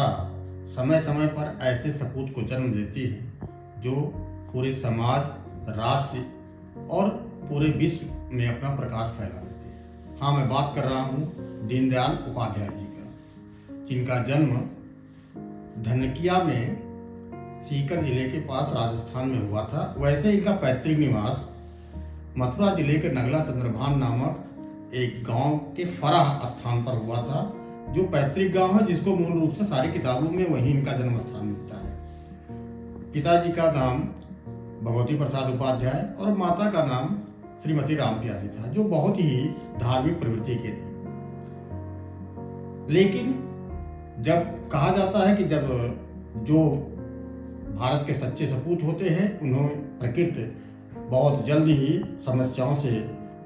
परंपरा समय समय पर ऐसे सपूत को जन्म देती है जो पूरे समाज, राष्ट्र और पूरे विश्व में अपना प्रकाश फैला देते हैं। हाँ, मैं बात कर रहा हूँ दीनदयाल उपाध्याय जी का, जिनका जन्म धनकिया में सीकर जिले के पास राजस्थान में हुआ था। वैसे इनका पैतृक निवास मथुरा जिले के नगला चंद्रभान नामक एक गांव के फराह स्थान पर हुआ था, जो पैतृक गांव है, जिसको मूल रूप से सारी किताबों में वहीं इनका जन्म स्थान मिलता है। पिताजी का नाम भगवती प्रसाद उपाध्याय और माता का नाम श्रीमती राम प्यारी था, जो बहुत ही धार्मिक प्रवृत्ति के थे। लेकिन जब कहा जाता है कि जब जो भारत के सच्चे सपूत होते हैं, उन्होंने प्रकृति बहुत जल्द ही समस्याओं से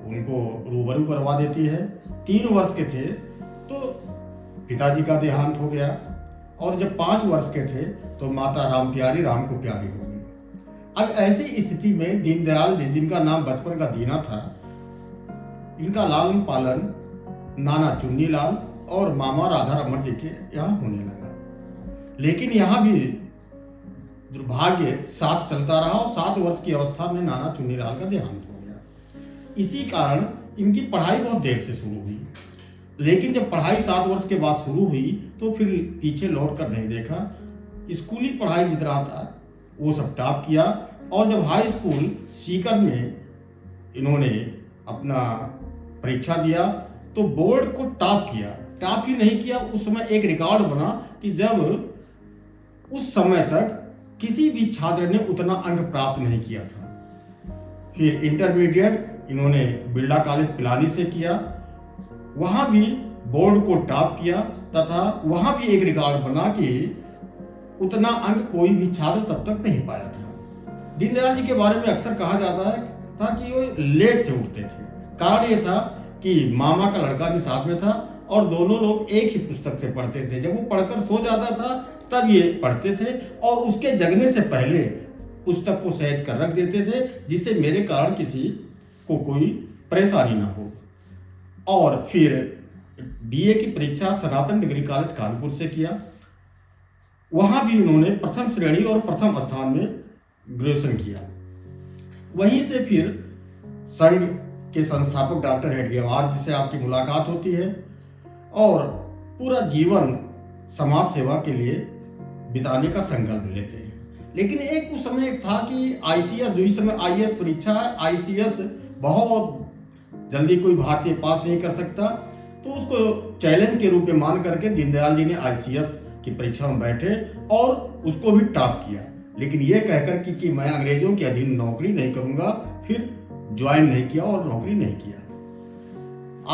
उनको रूबरू करवा देती है। 3 वर्ष के थे तो पिताजी का देहांत हो गया, और जब 5 वर्ष के थे तो माता राम प्यारी राम को प्यारी हो गई। अब ऐसी स्थिति में दीनदयाल जी, जिनका नाम बचपन का दीना था, इनका लालन पालन नाना चुन्नीलाल और मामा राधा रमन जी के यहाँ होने लगा। लेकिन यहाँ भी दुर्भाग्य साथ चलता रहा और 7 वर्ष की अवस्था में नाना चुन्नीलाल का देहांत हो गया। इसी कारण इनकी पढ़ाई बहुत देर से शुरू हुई। लेकिन जब पढ़ाई 7 वर्ष के बाद शुरू हुई तो फिर पीछे लौट कर नहीं देखा। स्कूली पढ़ाई जितना था वो सब टॉप किया, और जब हाई स्कूल सीकर में इन्होंने अपना परीक्षा दिया तो बोर्ड को टॉप किया। टॉप ही नहीं किया, उस समय एक रिकॉर्ड बना कि जब उस समय तक किसी भी छात्र ने उतना अंक प्राप्त नहीं किया था। फिर इंटरमीडिएट इन्होंने बिरला कॉलेज पिलानी से किया, वहां भी बोर्ड को टॉप किया, तथा वहां भी एक रिकॉर्ड बना कि उतना अंक कोई भी छात्र तब तक नहीं पाया था। दीनदयाल जी के बारे में अक्सर कहा जाता है था कि वो लेट से उठते थे। कारण ये था कि मामा का लड़का भी साथ में था और दोनों लोग एक ही पुस्तक से पढ़ते थे। जब वो पढ़कर सो जाता था तब ये पढ़ते थे, और उसके जगने से पहले पुस्तक को सहेज कर रख देते थे, जिससे मेरे कारण किसी को कोई परेशानी ना हो। और फिर बीए की परीक्षा सनातन डिग्री कॉलेज कानपुर से किया। वहां भी उन्होंने प्रथम श्रेणी और प्रथम स्थान में ग्रेजुएशन किया। वहीं से फिर संघ के संस्थापक डॉक्टर हेडगेवार जी से आपकी मुलाकात होती है, और पूरा जीवन समाज सेवा के लिए बिताने का संकल्प लेते हैं। लेकिन एक उस समय था कि आईसीएस, जो इस समय आईएएस परीक्षा है, आईसीएस बहुत जल्दी कोई भारतीय पास नहीं कर सकता, तो उसको चैलेंज के रूप में मान करके दीनदयाल जी ने आईसीएस की परीक्षा में बैठे और उसको भी टॉप किया। लेकिन ये कहकर कि मैं अंग्रेजों के अधीन नौकरी नहीं करूंगा, फिर ज्वाइन नहीं किया और नौकरी नहीं किया।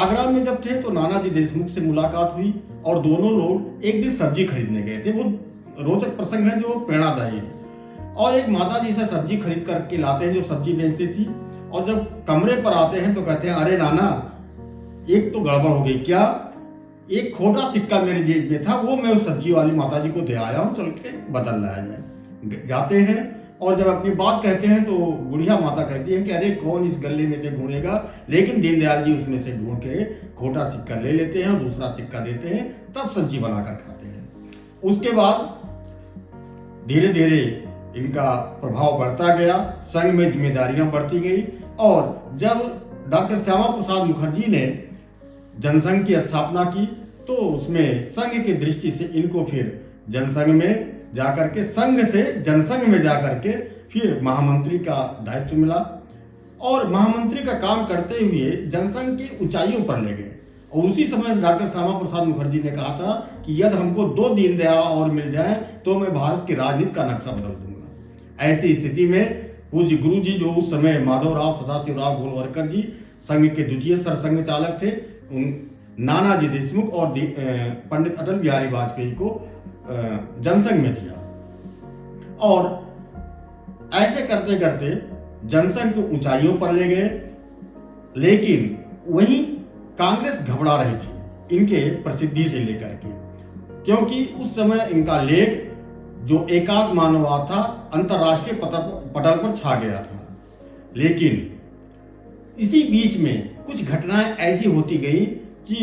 आगरा में जब थे तो नानाजी देशमुख से मुलाकात हुई, और दोनों लोग एक दिन सब्जी खरीदने गए थे। वो रोचक प्रसंग है जो प्रेरणादायी है। और एक माता जी से सब्जी खरीद करके लाते हैं जो सब्जी बेचती थी, और जब कमरे पर आते हैं तो कहते हैं, अरे नाना, एक तो गड़बड़ हो गई। क्या? एक खोटा सिक्का मेरे जेब में था, वो मैं उस सब्जी वाली माता जी को दे आया हूँ, चल के बदल लाया जाए। जाते हैं और जब अपनी बात कहते हैं तो बुढ़िया माता कहती है कि अरे कौन इस गले में से ढूंढेगा। लेकिन दीनदयाल जी उसमें से ढूंढ के खोटा सिक्का ले लेते हैं और दूसरा सिक्का देते हैं, तब सब्जी बनाकर खाते हैं। उसके बाद धीरे धीरे इनका प्रभाव बढ़ता गया, संघ में जिम्मेदारियां बढ़ती गई, और जब डॉक्टर श्यामा प्रसाद मुखर्जी ने जनसंघ की स्थापना की तो उसमें संघ की दृष्टि से इनको फिर जनसंघ में जाकर के, संघ से जनसंघ में जाकर के फिर महामंत्री का दायित्व मिला, और महामंत्री का काम करते हुए जनसंघ की ऊंचाइयों पर ले गए। और उसी समय डॉक्टर श्यामा प्रसाद मुखर्जी ने कहा था कि यदि हमको 2 दीनदयाल और मिल जाए तो मैं भारत की राजनीति का नक्शा बदल दूंगा। ऐसी स्थिति में पूज्य गुरु जी, जो उस समय माधवराव सदाशिवराव गोलवलकर जी संघ के द्वितीय सरसंघ चालक थे, उन नानाजी देशमुख और पंडित अटल बिहारी वाजपेयी को जनसंघ में दिया। और ऐसे करते करते जनसंघ को ऊंचाइयों पर ले गए। लेकिन वहीं कांग्रेस घबरा रही थी इनके प्रसिद्धि से लेकर के, क्योंकि उस समय इनका लेख जो एकात्म मानववाद था अंतर्राष्ट्रीय पटल पर छा गया था। लेकिन इसी बीच में कुछ घटनाएं ऐसी होती गई कि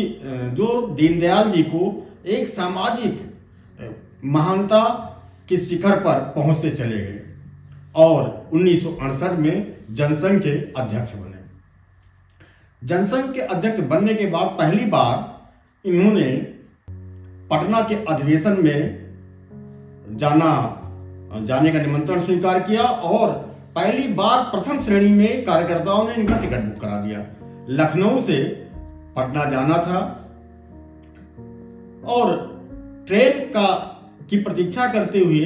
जो दीनदयाल जी को एक सामाजिक महानता के शिखर पर पहुंचते चले गए और 1968 में जनसंघ के अध्यक्ष बने। जनसंघ के अध्यक्ष बनने के बाद पहली बार इन्होंने पटना के अधिवेशन में जाने का निमंत्रण स्वीकार किया और पहली बार प्रथम श्रेणी में कार्यकर्ताओं ने इनका टिकट बुक करा दिया। लखनऊ से पटना जाना था और ट्रेन की प्रतीक्षा करते हुए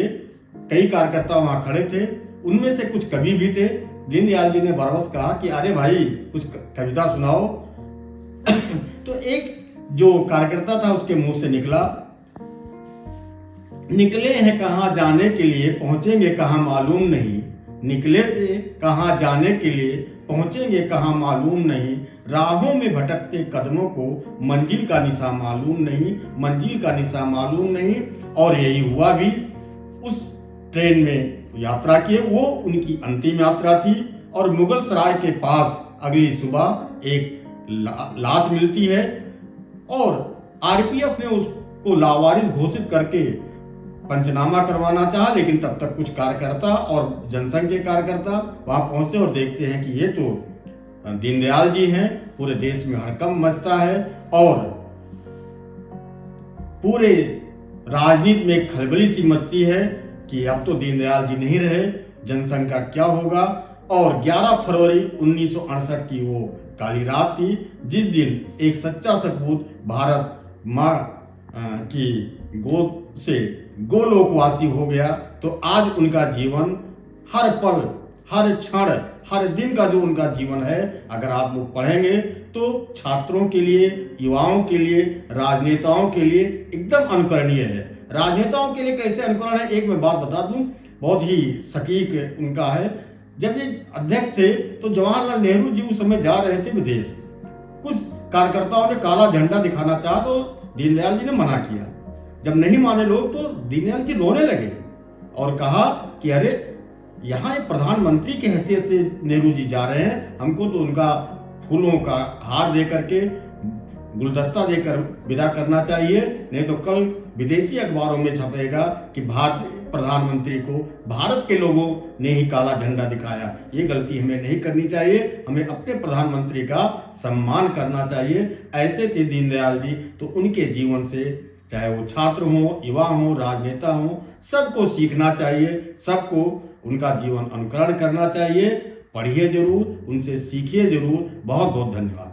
कई कार्यकर्ता वहां खड़े थे। उनमें से कुछ कवि भी थे। दीनदयाल जी ने बरबस कहा कि अरे भाई कुछ कविता सुनाओ। तो एक जो कार्यकर्ता था उसके मुंह से निकले हैं कहां जाने के लिए, पहुंचेंगे कहां मालूम नहीं। निकले थे कहां जाने के लिए, पहुंचेंगे कहां मालूम नहीं। राहों में भटकते कदमों को मंजिल का निशा मालूम नहीं, मंजिल का निशा मालूम नहीं। और यही हुआ भी। उस ट्रेन में यात्रा किए, वो उनकी अंतिम यात्रा थी। और मुगल सराय के पास अगली सुबह एक लाश मिलती है और आरपीएफ ने उसको लावारिस घोषित करके पंचनामा करवाना चाहा, लेकिन तब तक कुछ कार्यकर्ता और जनसंघ के कार्यकर्ता वहां पहुंचते और देखते हैं कि ये तो दीनदयाल जी हैं। पूरे देश में हड़कंप मचता है और पूरे राजनीति में खलबली सी मचती है कि अब तो दीनदयाल जी नहीं रहे, जनसंघ का क्या होगा। और 11 फरवरी 1968 की वो काली रात थी जिस दिन एक सच्चा सपूत भारत माँ की गोद से गोलोकवासी हो गया। तो आज उनका जीवन हर पल, हर क्षण, हर दिन का जो उनका जीवन है, अगर आप लोग पढ़ेंगे तो छात्रों के लिए, युवाओं के लिए, राजनेताओं के लिए एकदम अनुकरणीय है। राजनेताओं के लिए कैसे अनुकरण है, एक मैं बात बता दूं, बहुत ही सटीक उनका है। जब ये अध्यक्ष थे तो जवाहरलाल नेहरू जी उस समय जा रहे थे विदेश। कुछ कार्यकर्ताओं ने काला झंडा दिखाना चाहा तो दीनदयाल जी ने मना किया। जब नहीं माने लोग तो दीनदयाल जी रोने लगे और कहा कि अरे यहाँ एक प्रधानमंत्री की हैसियत से नेहरू जी जा रहे हैं, हमको तो उनका फूलों का हार दे करके, गुलदस्ता देकर विदा करना चाहिए, नहीं तो कल विदेशी अखबारों में छपेगा कि भारतीय प्रधानमंत्री को भारत के लोगों ने ही काला झंडा दिखाया। ये गलती हमें नहीं करनी चाहिए, हमें अपने प्रधानमंत्री का सम्मान करना चाहिए। ऐसे थे दीनदयाल जी। तो उनके जीवन से चाहे वो छात्र हो, युवा हो, राजनेता हो, सबको सीखना चाहिए, सबको उनका जीवन अनुकरण करना चाहिए। पढ़िए जरूर, उनसे सीखिए जरूर। बहुत बहुत धन्यवाद।